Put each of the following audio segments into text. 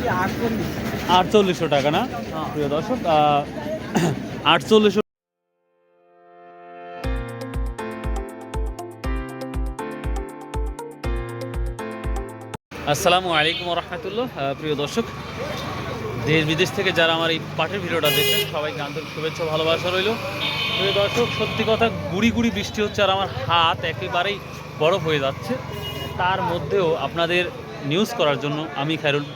4800 টাকা না প্রিয় দর্শক, 4800। আসসালামু আলাইকুম রহমতুল্লাহ। প্রিয় দর্শক, দেশ বিদেশ থেকে যারা আমার এই পাটের ভিডিওটা দেখছেন সবাইকে আন্তরিক শুভেচ্ছা ভালোবাসা রইল। প্রিয় দর্শক, সত্যি কথা, গুড়ি গুড়ি বৃষ্টি হচ্ছে আর আমার হাত একেবারেই বরফ হয়ে যাচ্ছে। তার মধ্যেও আপনাদের নিউজ করার জন্য আমি খায়রুল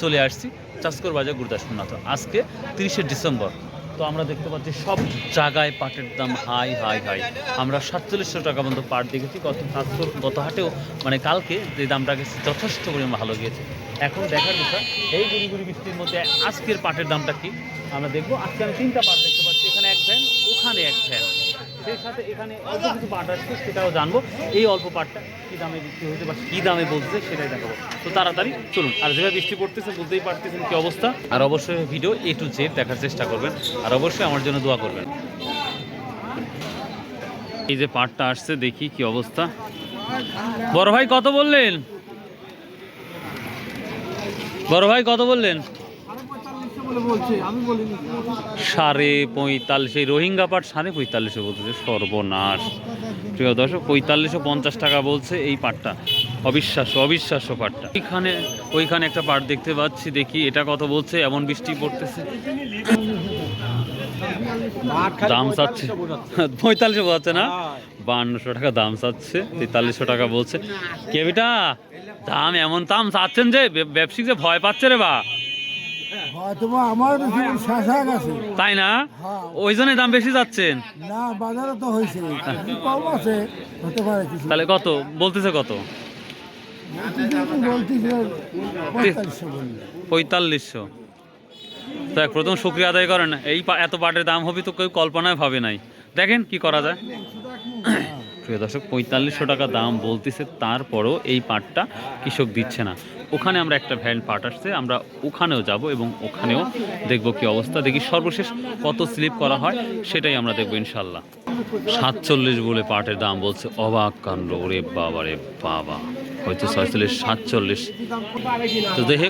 চলে আসছি চাষকর বাজার গুরুদাসপুর নাথ। আজকে 30শে ডিসেম্বর। তো আমরা দেখতে পাচ্ছি সব জায়গায় পাটের দাম হাই হাই হাই। আমরা 4700 টাকা পর্যন্ত পাট দেখেছি গত হাটেও, মানে কালকে যে দামটা গেছে যথেষ্ট পরিমাণ ভালো গিয়েছে। এখন দেখার বিষয় এই গুড়ি গুড়ি বৃষ্টির মধ্যে আজকের পাটের দামটা কি আমরা দেখবো। আজকে আমি 3টা পাট দেখতে পাচ্ছি, এখানে এক ভ্যান, ওখানে এক ভ্যান, সেই সাথে এখানে অল্প কিছু পাট আসছে সেটাও জানবো। এই অল্প পাটটা কী দামে বিক্রি হয়েছে বা কী দামে বলছে সেটাই দেখাবো। তো তাড়াতাড়ি চলুন। আর যেভাবে বৃষ্টি পড়তেছে বুঝতেই পারতেছেন কী অবস্থা। আর অবশ্যই ভিডিও A to Z দেখার চেষ্টা করবেন, আর অবশ্যই আমার জন্য দোয়া করবেন। এই যে পাটটা আসছে দেখি কি অবস্থা। বড় ভাই কত বললেন? বড় ভাই কত বললেন? 45.5। এই রোহিঙ্গা পাট 45.5 বলতেছে, সর্বনাশ। প্রিয় দর্শক, 4550 টাকা বলছে এই পাটটা। অবিশ্বাস্য অবিশ্বাস্য পাটটা। ওইখানে একটা পাট দেখতে পাচ্ছি, দেখি এটা কত বলছে। এমন বৃষ্টি পড়তেছে, দাম চাচ্ছে 4500 বোঝাচ্ছে না, 5200 টাকা দাম চাচ্ছে, 4300 টাকা বলছে। কেবিটা দাম এমন দাম চাচ্ছেন যে ব্যবসায়িক যে ভয় পাচ্ছে রে বা, তাই না? ওই জন্য দাম বেশি যাচ্ছেন না, বাজারে তো হয়েছে কম আছে, হতে পারে কিছু। তাহলে কত বলতেছে? কত? 4500। তো প্রথম শুকরিয়া আদায় করেন। এই এত পাটের দাম হবে তো কেউ কল্পনায় ভাবে নাই। দেখেন কি করা যায়। প্রিয় দর্শক, 4500 টাকা দাম বলতেছে, তারপরও এই পাটটা কৃষক দিচ্ছে না। ওখানে আমরা একটা ভ্যান পাট আসছে, আমরা ওখানেও যাব এবং ওখানেও দেখব কি অবস্থা। দেখি সর্বশেষ কত স্লিপ করা হয় সেটাই আমরা দেখবো ইনশাল্লাহ। 47 বলে পাটের দাম বলছে, অবাক কাণ্ড। ওরে বাবা রে বাবা, হয়তো 46 47। তো দেখে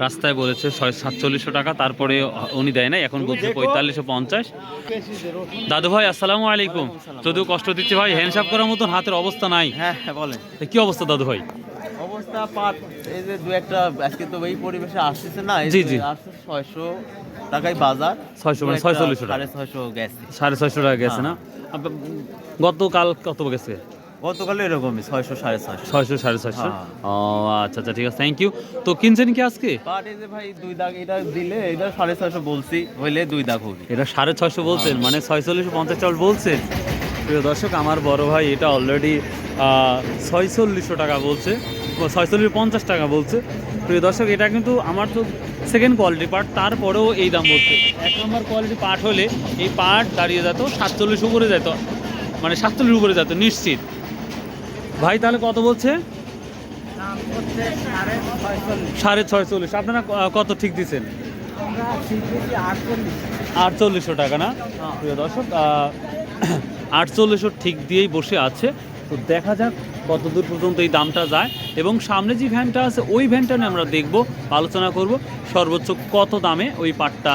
রাস্তায় বলেছে 4700 টাকা, তারপরে উনি দেয় না, এখন বলছে 4550। দাদু ভাই আসসালামু আলাইকুম। যদিও কষ্ট দিচ্ছে ভাই, হ্যান্ডসাপ করার মতন হাতের অবস্থা নাই। হ্যাঁ বলেন, কি অবস্থা দাদু ভাই? অবস্থা পাট এই যে দু একটা আজকে তো এই পরিবেশে আসতেছে না। জি জি, 600 টাকায় বাজার, 600 মানে 4600 টাকা, 650 গেছে, 650 টাকা গেছে না? গতকাল কত গেছে? গতকাল এরকমই 600 650। 600 650। ও আচ্ছা আচ্ছা, ঠিক আছে, থ্যাংক ইউ। তো কিনছেন কি আজকে? পাট এই যে ভাই 2 দাগ, এটা দিলে এটা 650 বলছি, হইলে 2 দাগ হবে। এটা 650 বলছেন, মানে 4650 চাল বলছেন। প্রিয় দর্শক, আমার বড় ভাই এটা অলরেডি 4600 টাকা বলছে, 4650 টাকা বলছে। প্রিয় দর্শক, এটা কিন্তু আমার তো সেকেন্ড কোয়ালিটি পাট, তারপরেও এই দাম বলছে। 1 নম্বর কোয়ালিটি পাট হলে এই পাট দাঁড়িয়ে যেত 47 উপরে যেত, মানে 47 উপরে যেত নিশ্চিত। ভাই তাহলে কত বলছে? 4650। আপনারা কত ঠিক দিচ্ছেন? 4800 টাকা না? প্রিয় দর্শক, 4800 ঠিক দিয়েই বসে আছে। তো দেখা যাক কত দূর পর্যন্ত এই দামটা যায়, এবং সামনে যে ভ্যানটা আছে ওই ভ্যানটা নিয়ে আমরা দেখব, আলোচনা করব সর্বোচ্চ কত দামে ওই পাটটা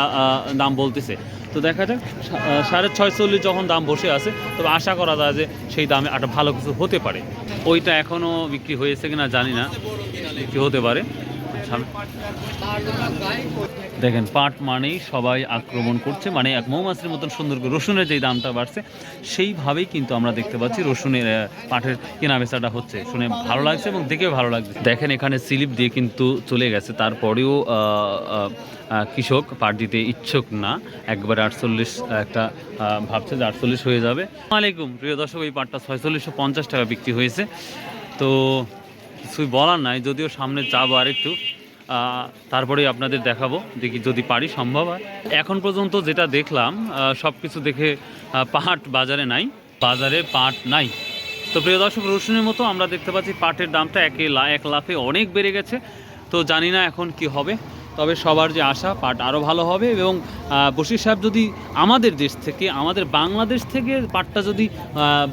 দাম বলতেছে। তো দেখা যাক 650 যখন দাম বসে আছে, তবে আশা করা যায় যে সেই দামে একটা ভালো কিছু হতে পারে। ওইটা এখনও বিক্রি হয়েছে কিনা জানি না, বিক্রি হতে পারে। দেখেন, পাট মানেই সবাই আক্রমণ করছে, মানে এক মৌমাছির মতন সুন্দর করে রসুনের যেই দামটা বাড়ছে সেইভাবেই কিন্তু আমরা দেখতে পাচ্ছি রসুনের পাটের কেনা বেচাটা হচ্ছে। শুনে ভালো লাগছে এবং দেখেও ভালো লাগছে। দেখেন, এখানে স্লিপ দিয়ে কিন্তু চলে গেছে, তারপরেও কৃষক পাট দিতে ইচ্ছুক না। একবার 48 একটা ভাবছে যে 48 হয়ে যাবে। আসসালামাইকুম প্রিয় দর্শক, এই পাটটা 4650 টাকা বিক্রি হয়েছে। তো কিছুই বলার নাই, যদিও সামনে যাবো আরেকটু, তারপরেই আপনাদের দেখাবো, দেখি যদি পারি সম্ভব হয়। এখন পর্যন্ত যেটা দেখলাম সব কিছু দেখে পাট বাজারে নাই, বাজারে পাট নাই। তো প্রিয় দর্শক, রসুনের মতো আমরা দেখতে পাচ্ছি পাটের দামটা 1 লাফে অনেক বেড়ে গেছে। তো জানি না এখন কি হবে, তবে সবার যে আশা পাট আরও ভালো হবে। এবং বশির সাহেব যদি আমাদের দেশ থেকে, আমাদের বাংলাদেশ থেকে পাটটা যদি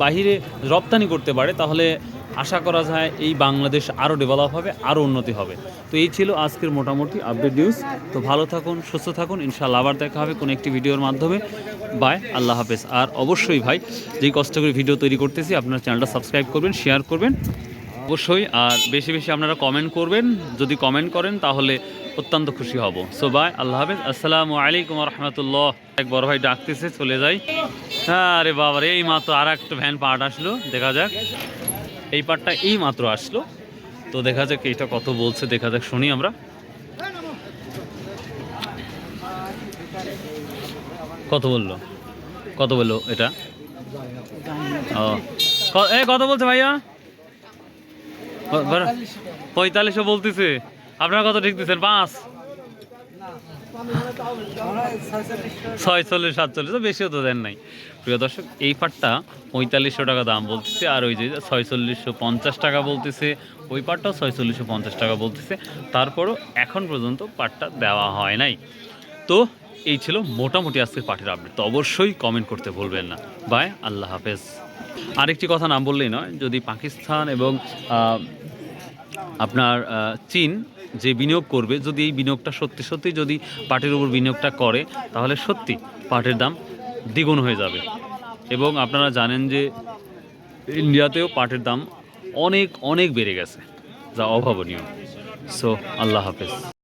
বাহিরে রপ্তানি করতে পারে, তাহলে আশা করা যায় এই বাংলাদেশ আরও ডেভেলপ হবে, আরও উন্নতি হবে। তো এই ছিল আজকের মোটামুটি আপডেট নিউজ। তো ভালো থাকুন, সুস্থ থাকুন, ইনশাআল্লাহ আবার দেখা হবে কোনো একটি ভিডিওর মাধ্যমে। বাই, আল্লাহ হাফেজ। আর অবশ্যই ভাই, যেই কষ্ট করে ভিডিও তৈরি করতেছি, আপনার চ্যানেলটা সাবস্ক্রাইব করবেন, শেয়ার করবেন অবশ্যই, আর বেশি বেশি আপনারা কমেন্ট করবেন। যদি কমেন্ট করেন তাহলে অত্যন্ত খুশি হব। সো বাই, আল্লাহ হাফেজ, আসসালামু আলাইকুম রহমতুল্লাহ। এক বড় ভাই ডাকতেছে, চলে যাই। হ্যাঁ, আরে বাবার এই মাত্র আর একটা ভ্যান পার্ট আসলো, দেখা যাক। এই পার্টটা এই মাত্র আসলো, তো দেখা যাক এইটা কত বলছে, দেখা যাক, শুনি আমরা। কত বললো, কত বললো এটা? ও, কত বলছে ভাইয়া? 4500 বলতেছে। আপনারা কত ঠিক দিচ্ছেন? 5, 46, 47, তো বেশিও তো দেন নাই। প্রিয় দর্শক, এই পাটটা 4500 টাকা দাম বলতেছে, আর ওই যে 4650 টাকা বলতেছে, ওই পাটটাও 4650 টাকা বলতেছে। তারপরও এখন পর্যন্ত পাটটা দেওয়া হয় নাই। তো এই ছিল মোটামুটি আজকের পাটের আপডেট। তো অবশ্যই কমেন্ট করতে ভুলবেন না। বাই, আল্লাহ হাফেজ। আরেকটি কথা না বললেই নয়, যদি পাকিস্তান এবং আপনার চীন যে বিনিয়োগ করবে, যদি এই বিনিয়োগটা সত্যি সত্যি যদি পাটের উপর বিনিয়োগটা করে, তাহলে সত্যি পাটের দাম দ্বিগুণ হয়ে যাবে। এবং আপনারা জানেন যে ইন্ডিয়াতেও পাটের দাম অনেক অনেক বেড়ে গেছে, যা অভাবনীয়। সো আল্লাহ হাফেজ।